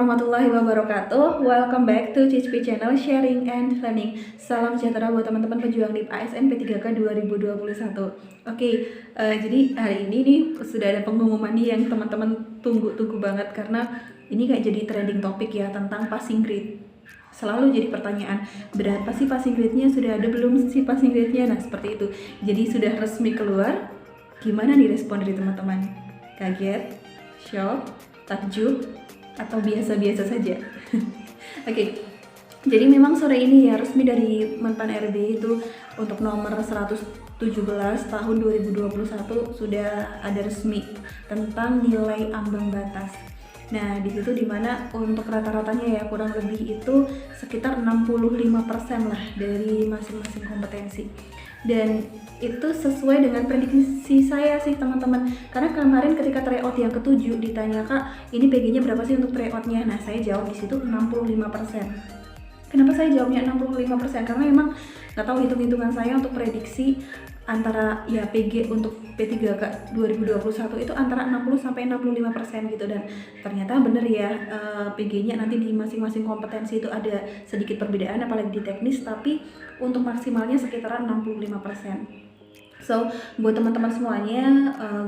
warahmatullahi wabarakatuh. Welcome back to CHP Channel Sharing and Learning. Salam sejahtera buat teman-teman pejuang DIP ASN P3K 2021. Jadi hari ini nih sudah ada pengumuman nih yang teman-teman tunggu-tunggu banget, karena ini kayak jadi trending topik ya, tentang passing grade. Selalu jadi pertanyaan, berapa sih passing grade-nya? Sudah ada belum sih passing grade-nya? Nah, seperti itu. Jadi sudah resmi keluar. Gimana nih respon dari teman-teman? Kaget? Shock? Takjub? Atau biasa-biasa saja? Oke. Jadi memang sore ini ya resmi dari Menpan RB itu untuk nomor 117 tahun 2021 sudah ada resmi tentang nilai ambang batas. Nah, di situ dimana untuk rata-ratanya ya kurang lebih itu sekitar 65% lah dari masing-masing kompetensi. Dan itu sesuai dengan prediksi saya sih teman-teman, karena kemarin ketika tryout yang ke-7 ditanya, Kak, ini PG-nya berapa sih untuk tryout-nya? Nah, saya jawab di situ 65%. Kenapa saya jawabnya 65%? Karena memang nggak tahu hitung-hitungan saya untuk prediksi antara ya PG untuk P3K 2021 itu antara 60-65% gitu, dan ternyata bener ya, PG-nya nanti di masing-masing kompetensi itu ada sedikit perbedaan apalagi di teknis, tapi untuk maksimalnya sekitaran 65%. So, buat teman-teman semuanya,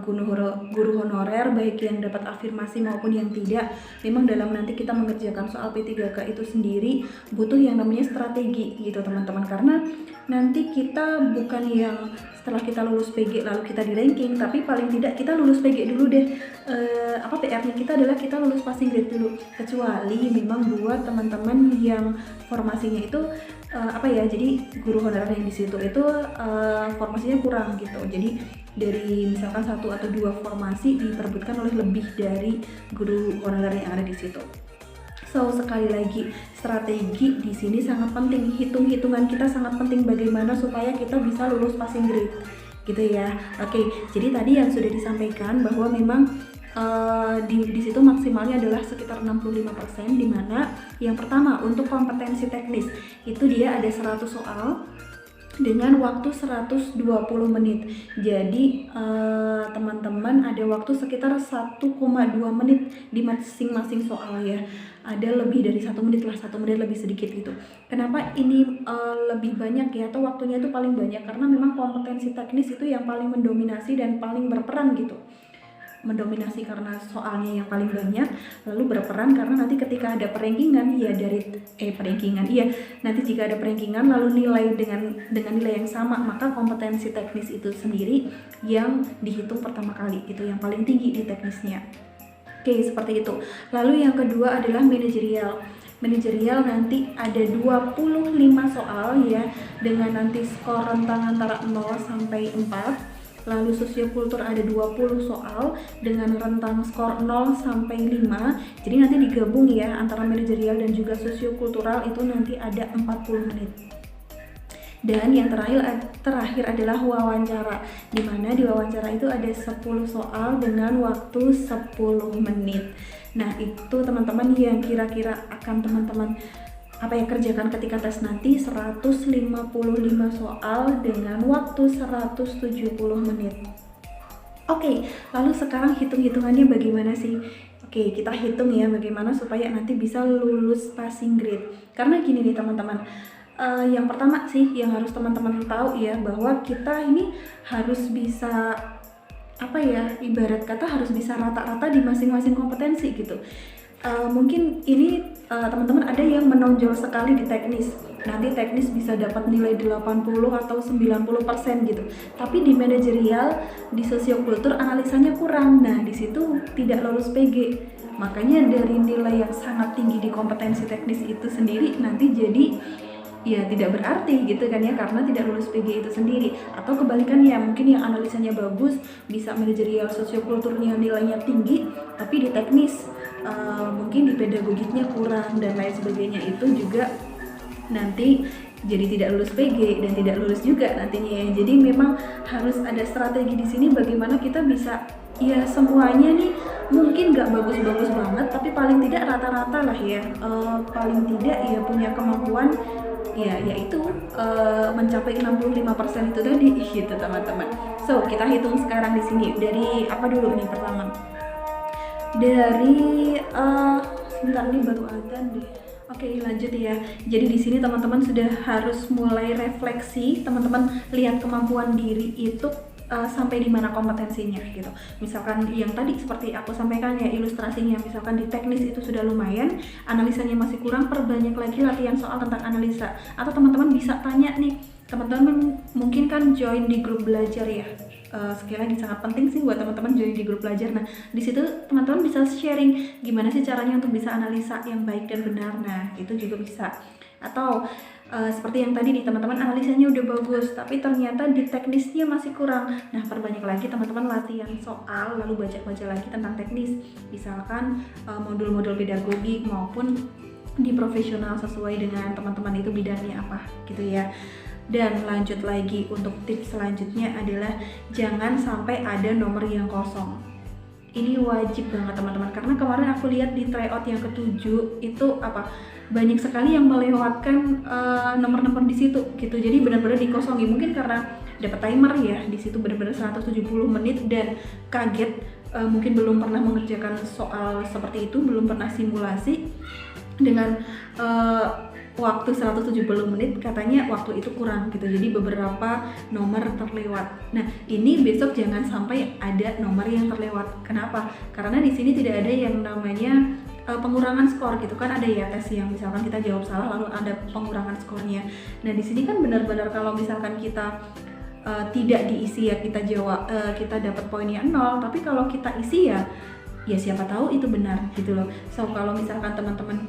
guru honorer baik yang dapat afirmasi maupun yang tidak, memang dalam nanti kita mengerjakan soal P3K itu sendiri butuh yang namanya strategi gitu teman-teman, karena nanti kita bukan yang setelah kita lulus PG lalu kita di ranking, tapi paling tidak kita lulus PG dulu deh. PR-nya kita adalah kita lulus passing grade dulu, kecuali memang buat teman-teman yang formasinya itu jadi guru honorer yang di situ itu formasinya kurang gitu. Jadi dari misalkan 1 atau 2 formasi diperebutkan oleh lebih dari guru honorer yang ada di situ. So, sekali lagi, strategi di sini sangat penting. Hitung-hitungan kita sangat penting bagaimana supaya kita bisa lulus passing grade gitu ya. Oke, jadi tadi yang sudah disampaikan bahwa memang di situ maksimalnya adalah sekitar 65%, di mana yang pertama untuk kompetensi teknis itu dia ada 100 soal dengan waktu 120 menit. Jadi teman-teman ada waktu sekitar 1,2 menit di masing-masing soal ya. Ada lebih dari 1 menit lah, 1 menit lebih sedikit gitu. Kenapa ini lebih banyak ya, atau waktunya itu paling banyak? Karena memang kompetensi teknis itu yang paling mendominasi dan paling berperan gitu. Mendominasi karena soalnya yang paling banyak, lalu berperan karena nanti ketika ada perankingan ya nanti jika ada perankingan lalu nilai dengan nilai yang sama, maka kompetensi teknis itu sendiri yang dihitung pertama kali, itu yang paling tinggi di teknisnya. Oke, seperti itu. Lalu yang kedua adalah manajerial. Manajerial nanti ada 25 soal ya, dengan nanti skor rentang antara 0 sampai 4. Lalu sosiokultur ada 20 soal dengan rentang skor 0 sampai 5. Jadi nanti digabung ya antara manajerial dan juga sosiokultural, itu nanti ada 40 menit. Dan yang terakhir adalah wawancara, di mana di wawancara itu ada 10 soal dengan waktu 10 menit. Nah, itu teman-teman yang kira-kira akan teman-teman kerjakan ketika tes nanti, 155 soal dengan waktu 170 menit. Oke, lalu sekarang hitung-hitungannya bagaimana sih? Oke, kita hitung ya bagaimana supaya nanti bisa lulus passing grade. Karena gini nih teman-teman, yang pertama sih yang harus teman-teman tahu ya, bahwa kita ini harus bisa ibarat kata harus bisa rata-rata di masing-masing kompetensi gitu. Mungkin ini teman-teman ada yang menonjol sekali di teknis, nanti teknis bisa dapat nilai 80 atau 90% gitu, tapi di manajerial, di sosiokultur analisanya kurang. Nah, di situ tidak lolos PG. Makanya dari nilai yang sangat tinggi di kompetensi teknis itu sendiri nanti jadi ya tidak berarti gitu kan ya, karena tidak lulus PG itu sendiri. Atau kebalikannya, mungkin yang analisanya bagus, bisa manajerial sosiokulturnya nilainya tinggi, tapi di teknis mungkin di pedagogiknya kurang dan lain sebagainya, itu juga nanti jadi tidak lulus PG dan tidak lulus juga nantinya ya. Jadi memang harus ada strategi di sini bagaimana kita bisa ya semuanya nih, mungkin nggak bagus-bagus banget, tapi paling tidak rata-rata lah ya, paling tidak ya punya kemampuan yaitu mencapai 65% itu tadi gitu teman-teman. So, kita hitung sekarang di sini dari apa dulu nih pertama? Dari Sebentar, ini baru adzan deh. Oke, lanjut ya. Jadi di sini teman-teman sudah harus mulai refleksi. Teman-teman lihat kemampuan diri itu sampai di mana kompetensinya gitu. Misalkan yang tadi seperti aku sampaikan ya, ilustrasinya misalkan di teknis itu sudah lumayan, analisanya masih kurang, perbanyak lagi latihan soal tentang analisa. Atau teman-teman bisa tanya nih, teman-teman mungkin kan join di grup belajar ya. Sekali lagi sangat penting sih buat teman-teman join di grup belajar. Nah, di situ teman-teman bisa sharing gimana sih caranya untuk bisa analisa yang baik dan benar. Nah, itu juga bisa. Atau seperti yang tadi nih, teman-teman analisanya udah bagus tapi ternyata di teknisnya masih kurang. Nah, perbanyak lagi teman-teman latihan soal, lalu baca-baca lagi tentang teknis. Misalkan modul-modul pedagogik maupun di profesional sesuai dengan teman-teman itu bidangnya apa gitu ya. Dan lanjut lagi, untuk tips selanjutnya adalah jangan sampai ada nomor yang kosong. Ini wajib banget teman-teman, karena kemarin aku lihat di tryout yang ke-7 itu banyak sekali yang melewatkan nomor-nomor di situ gitu. Jadi benar-benar dikosongi, mungkin karena dapat timer ya, di situ benar-benar 170 menit dan kaget, mungkin belum pernah mengerjakan soal seperti itu, belum pernah simulasi dengan waktu 170 menit, katanya waktu itu kurang gitu, jadi beberapa nomor terlewat. Nah, ini besok jangan sampai ada nomor yang terlewat. Kenapa? Karena di sini tidak ada yang namanya pengurangan skor gitu kan. Ada ya tes yang misalkan kita jawab salah lalu ada pengurangan skornya. Nah, di sini kan benar-benar kalau misalkan kita tidak diisi ya, kita jawab kita dapat poinnya 0, tapi kalau kita isi ya siapa tahu itu benar gitu loh. So kalau misalkan teman-teman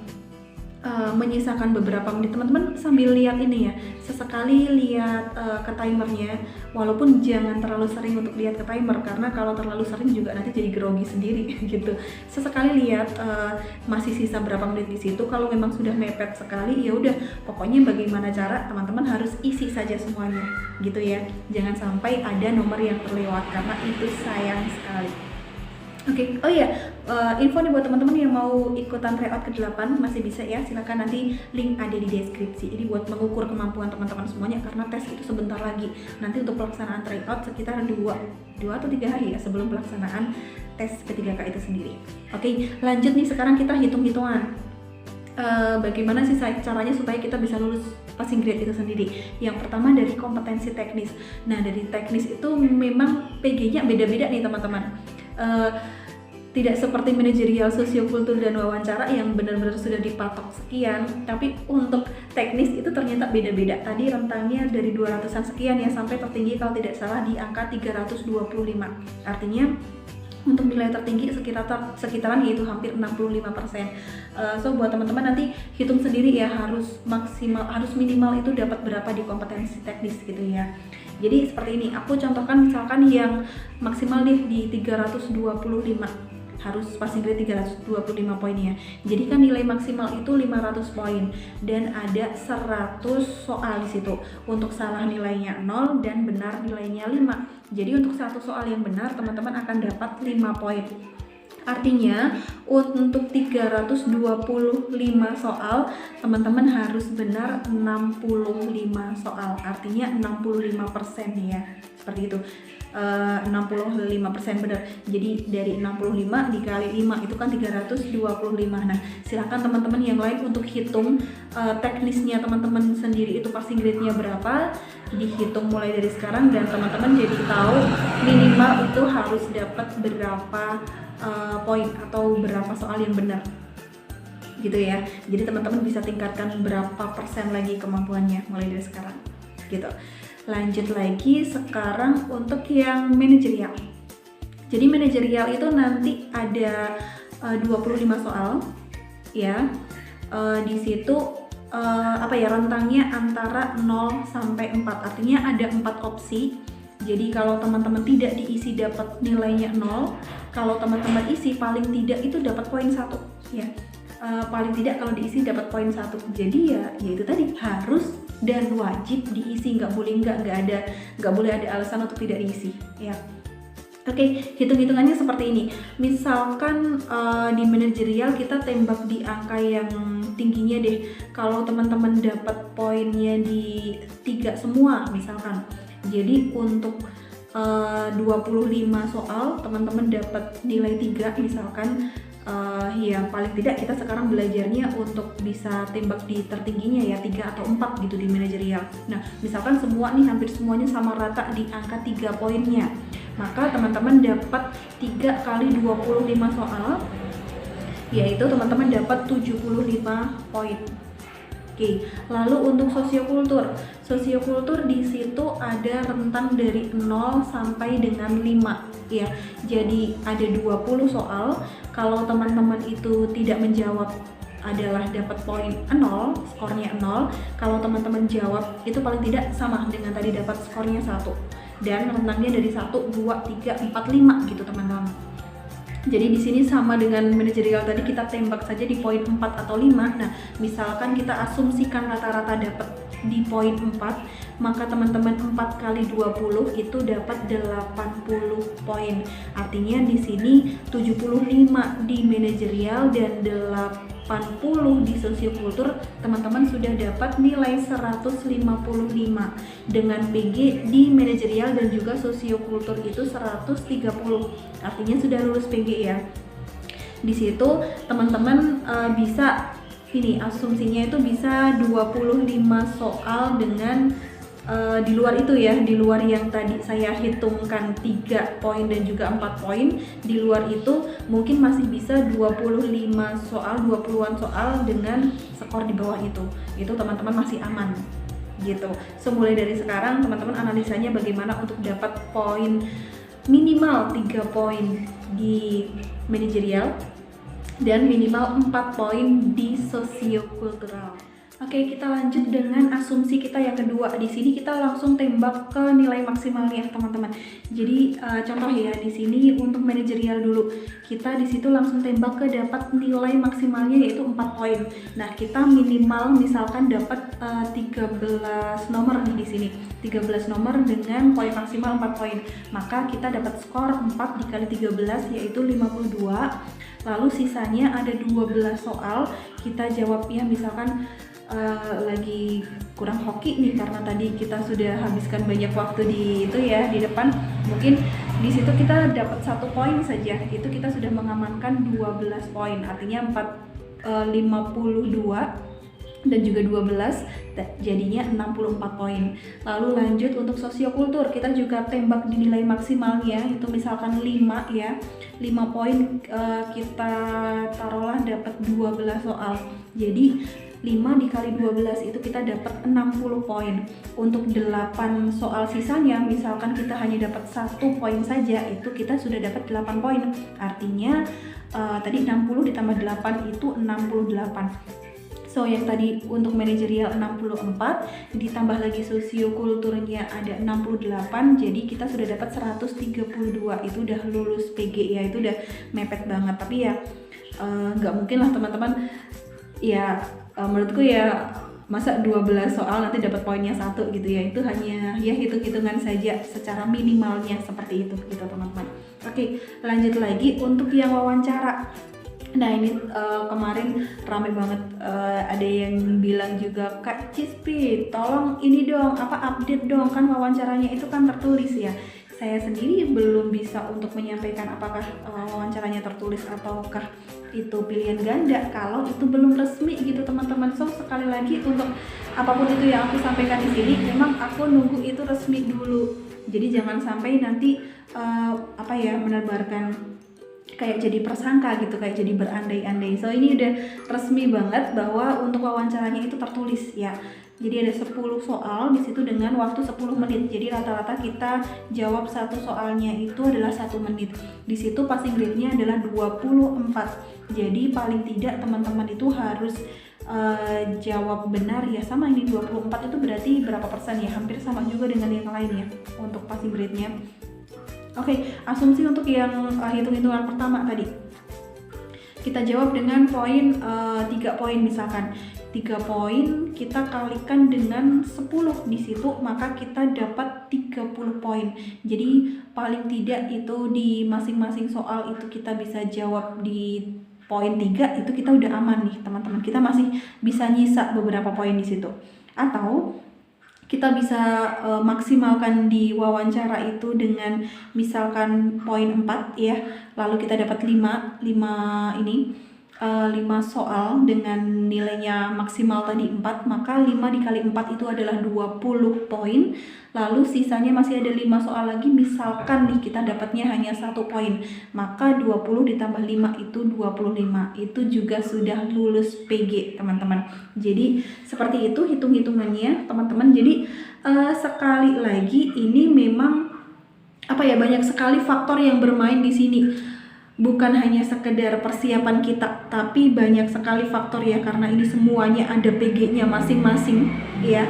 menyisakan beberapa menit, teman-teman sambil lihat ini ya, sesekali lihat ke timernya, walaupun jangan terlalu sering untuk lihat ke timer, karena kalau terlalu sering juga nanti jadi grogi sendiri gitu. Sesekali lihat masih sisa berapa menit di situ. Kalau memang sudah mepet sekali ya udah, pokoknya bagaimana cara teman-teman harus isi saja semuanya gitu ya. Jangan sampai ada nomor yang terlewat karena itu sayang sekali. Oke, oh iya, info nih buat teman-teman yang mau ikutan tryout ke-8 masih bisa ya, silakan, nanti link ada di deskripsi. Jadi buat mengukur kemampuan teman-teman semuanya, karena tes itu sebentar lagi. Nanti untuk pelaksanaan tryout sekitar 2 atau 3 hari ya sebelum pelaksanaan tes P3K itu sendiri. Oke, lanjut nih, sekarang kita hitung-hitungan. Bagaimana sih caranya supaya kita bisa lulus passing grade itu sendiri. Yang pertama dari kompetensi teknis. Nah, dari teknis itu memang PG-nya beda-beda nih teman-teman. Tidak seperti manajerial, sosiokultur, dan wawancara yang benar-benar sudah dipatok sekian, tapi untuk teknis itu ternyata beda-beda. Tadi rentangnya dari 200-an sekian ya, sampai tertinggi kalau tidak salah di angka 325. Artinya untuk nilai tertinggi sekitaran yaitu hampir 65%. So buat teman-teman nanti hitung sendiri ya, harus minimal itu dapat berapa di kompetensi teknis gitu ya. Jadi seperti ini, aku contohkan misalkan yang maksimal di 325, harus passing grade 325 poin ya. Jadi kan nilai maksimal itu 500 poin dan ada 100 soal di situ. Untuk salah nilainya 0 dan benar nilainya 5. Jadi untuk satu soal yang benar teman-teman akan dapat 5 poin. Artinya untuk 325 soal teman-teman harus benar 65 soal. Artinya 65% ya. Seperti itu. 65% benar. Jadi dari 65 dikali 5 itu kan 325. Nah, silakan teman-teman yang lain untuk hitung teknisnya teman-teman sendiri itu passing grade-nya berapa, dihitung mulai dari sekarang dan teman-teman jadi tahu minimal itu harus dapat berapa poin atau berapa soal yang benar. Gitu ya. Jadi teman-teman bisa tingkatkan berapa persen lagi kemampuannya mulai dari sekarang. Gitu. Lanjut lagi sekarang untuk yang manajerial. Jadi manajerial itu nanti ada 25 soal ya. Di situ rentangnya antara 0 sampai 4. Artinya ada 4 opsi. Jadi kalau teman-teman tidak diisi dapat nilainya 0. Kalau teman-teman isi paling tidak itu dapat poin 1 ya. Paling tidak kalau diisi dapat poin 1. Jadi ya itu tadi, harus dan wajib diisi, nggak boleh ada alasan untuk tidak diisi ya. Oke, hitung-hitungannya seperti ini. Misalkan di manajerial kita tembak di angka yang tingginya deh. Kalau teman-teman dapat poinnya di 3 semua misalkan. Jadi untuk 25 soal teman-teman dapat nilai 3 misalkan, ya paling tidak kita sekarang belajarnya untuk bisa tembak di tertingginya ya 3 atau 4 gitu di manajerial. Nah misalkan semua nih hampir semuanya sama rata di angka 3 poinnya, maka teman-teman dapat 3 kali 25 soal, yaitu teman-teman dapat 75 poin. Oke, lalu untuk sosiokultur di situ ada rentang dari 0 sampai dengan 5 ya. Jadi ada 20 soal. Kalau teman-teman itu tidak menjawab adalah dapat poin 0, skornya 0. Kalau teman-teman jawab itu paling tidak sama dengan tadi dapat skornya 1. Dan rentangnya dari 1, 2, 3, 4, 5 gitu teman-teman. Jadi di sini sama dengan manajerial tadi, kita tembak saja di poin 4 atau 5. Nah, misalkan kita asumsikan rata-rata dapat di poin 4, maka teman-teman 4 kali 20 itu dapat 80 poin. Artinya di sini 75 di manajerial dan 80 di sosiokultur, teman-teman sudah dapat nilai 155. Dengan PG di manajerial dan juga sosiokultur itu 130. Artinya sudah lulus PG ya. Di situ teman-teman bisa ini asumsinya itu bisa 25 soal dengan di luar itu ya, di luar yang tadi saya hitungkan 3 poin dan juga 4 poin, di luar itu mungkin masih bisa 25 soal, 20-an soal dengan skor di bawah itu teman-teman masih aman gitu. So mulai dari sekarang teman-teman analisanya bagaimana untuk dapat poin minimal 3 poin di manajerial dan minimal 4 poin di sosiokultural. Oke, kita lanjut dengan asumsi kita yang kedua. Di sini kita langsung tembak ke nilai maksimalnya, teman-teman. Jadi contoh ya, di sini untuk manajerial dulu. Kita di situ langsung tembak ke dapat nilai maksimalnya yaitu 4 poin. Nah, kita minimal misalkan dapat 13 nomor nih di sini. 13 nomor dengan poin maksimal 4 poin. Maka kita dapat skor 4 dikali 13 yaitu 52. Lalu sisanya ada 12 soal. Kita jawab ya, misalkan lagi kurang hoki nih karena tadi kita sudah habiskan banyak waktu di itu ya di depan, mungkin di situ kita dapat 1 poin saja, itu kita sudah mengamankan 12 poin, artinya 52 dan juga 12 jadinya 64 poin. Lalu lanjut untuk sosiokultur, kita juga tembak di nilai maksimalnya itu misalkan 5 ya, 5 poin, kita taruhlah dapat 12 soal, jadi 5 dikali 12 itu kita dapat 60 poin. Untuk 8 soal sisanya misalkan kita hanya dapat 1 poin saja, itu kita sudah dapat 8 poin. Artinya tadi 60 ditambah 8 itu 68. So yang tadi untuk manajerial 64 ditambah lagi sosiokulturnya ada 68, jadi kita sudah dapat 132. Itu udah lulus PG ya, itu udah mepet banget. Tapi ya nggak mungkin lah teman-teman ya, menurutku ya masa 12 soal nanti dapat poinnya 1 gitu ya, itu hanya ya hitung-hitungan saja secara minimalnya seperti itu gitu teman-teman. Oke, lanjut lagi untuk yang wawancara. Nah ini kemarin ramai banget, ada yang bilang juga, Kak Cispi tolong ini dong, update dong, kan wawancaranya itu kan tertulis ya. Saya sendiri belum bisa untuk menyampaikan apakah wawancaranya tertulis ataukah itu pilihan ganda kalau itu belum resmi gitu teman-teman. So sekali lagi untuk apapun itu yang aku sampaikan di sini, memang aku nunggu itu resmi dulu. Jadi jangan sampai nanti menebarkan kayak jadi persangka gitu, kayak jadi berandai-andai. So ini udah resmi banget bahwa untuk wawancaranya itu tertulis ya. Jadi ada 10 soal di situ dengan waktu 10 menit. Jadi rata-rata kita jawab satu soalnya itu adalah 1 menit. Di situ passing grade-nya adalah 24. Jadi paling tidak teman-teman itu harus jawab benar ya, sama ini 24 itu berarti berapa persen ya? Hampir sama juga dengan yang lain ya untuk passing grade-nya. Oke, asumsi untuk yang hitung-hitungan pertama tadi. Kita jawab dengan poin 3 poin misalkan. 3 poin kita kalikan dengan 10 di situ, maka kita dapat 30 poin. Jadi paling tidak itu di masing-masing soal itu kita bisa jawab di poin 3, itu kita udah aman nih teman-teman. Kita masih bisa nyisa beberapa poin di situ. Atau kita bisa maksimalkan di wawancara itu dengan misalkan poin 4 ya, lalu kita dapat 5 soal dengan nilainya maksimal tadi 4, maka 5 dikali 4 itu adalah 20 poin. Lalu sisanya masih ada 5 soal lagi, misalkan nih kita dapatnya hanya 1 poin, maka 20 ditambah 5 itu 25. Itu juga sudah lulus PG, teman-teman. Jadi seperti itu hitung-hitungannya, teman-teman. Jadi sekali lagi ini memang banyak sekali faktor yang bermain di sini. Bukan hanya sekedar persiapan kita, tapi banyak sekali faktor ya, karena ini semuanya ada PG-nya masing-masing ya.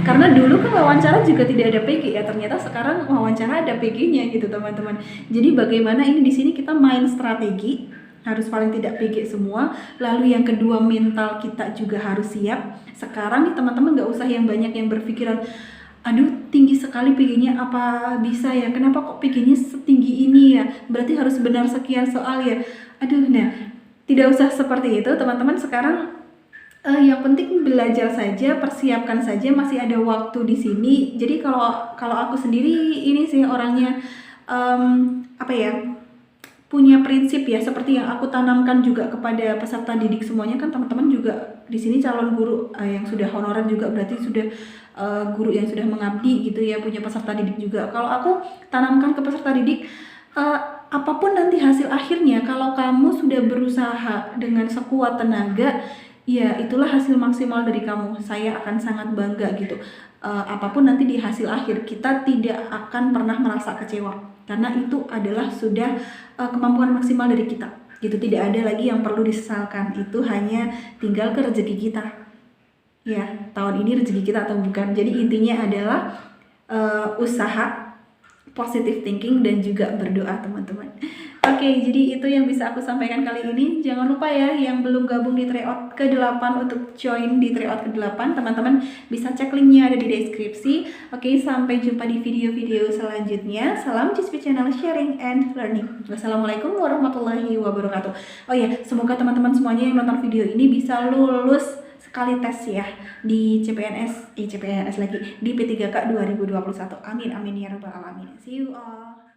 Karena dulu kan wawancara juga tidak ada PG ya, ternyata sekarang wawancara ada PG-nya gitu teman-teman. Jadi bagaimana ini di sini kita main strategi, harus paling tidak PG semua. Lalu yang kedua, mental kita juga harus siap. Sekarang nih teman-teman nggak usah yang banyak yang berpikiran, aduh tinggi sekali PG-nya, apa bisa ya, kenapa kok PG-nya setinggi ini ya, berarti harus benar sekian soal ya, aduh. Nah, tidak usah seperti itu teman-teman. Sekarang yang penting belajar saja, persiapkan saja, masih ada waktu di sini. Jadi kalau aku sendiri ini sih orangnya punya prinsip ya, seperti yang aku tanamkan juga kepada peserta didik semuanya. Kan teman-teman juga di sini calon guru yang sudah honorer juga, berarti sudah guru yang sudah mengabdi gitu ya, punya peserta didik juga. Kalau aku tanamkan ke peserta didik, apapun nanti hasil akhirnya, kalau kamu sudah berusaha dengan sekuat tenaga, ya itulah hasil maksimal dari kamu. Saya akan sangat bangga gitu. Apapun nanti di hasil akhir, kita tidak akan pernah merasa kecewa, karena itu adalah sudah kemampuan maksimal dari kita gitu. Tidak ada lagi yang perlu disesalkan, itu hanya tinggal ke rezeki kita ya, tahun ini rezeki kita atau bukan. Jadi intinya adalah usaha, positive thinking, dan juga berdoa teman-teman. Oke, jadi itu yang bisa aku sampaikan kali ini. Jangan lupa ya, yang belum gabung di tryout ke-8 untuk join di tryout ke-8, teman-teman bisa cek linknya ada di deskripsi. Oke, sampai jumpa di video-video selanjutnya. Salam CISP Channel Sharing and Learning. Wassalamualaikum warahmatullahi wabarakatuh. Oh ya, semoga teman-teman semuanya yang nonton video ini bisa lulus sekali tes ya di CPNS lagi, di P3K 2021. Amin amin ya rabbal alamin. See you all.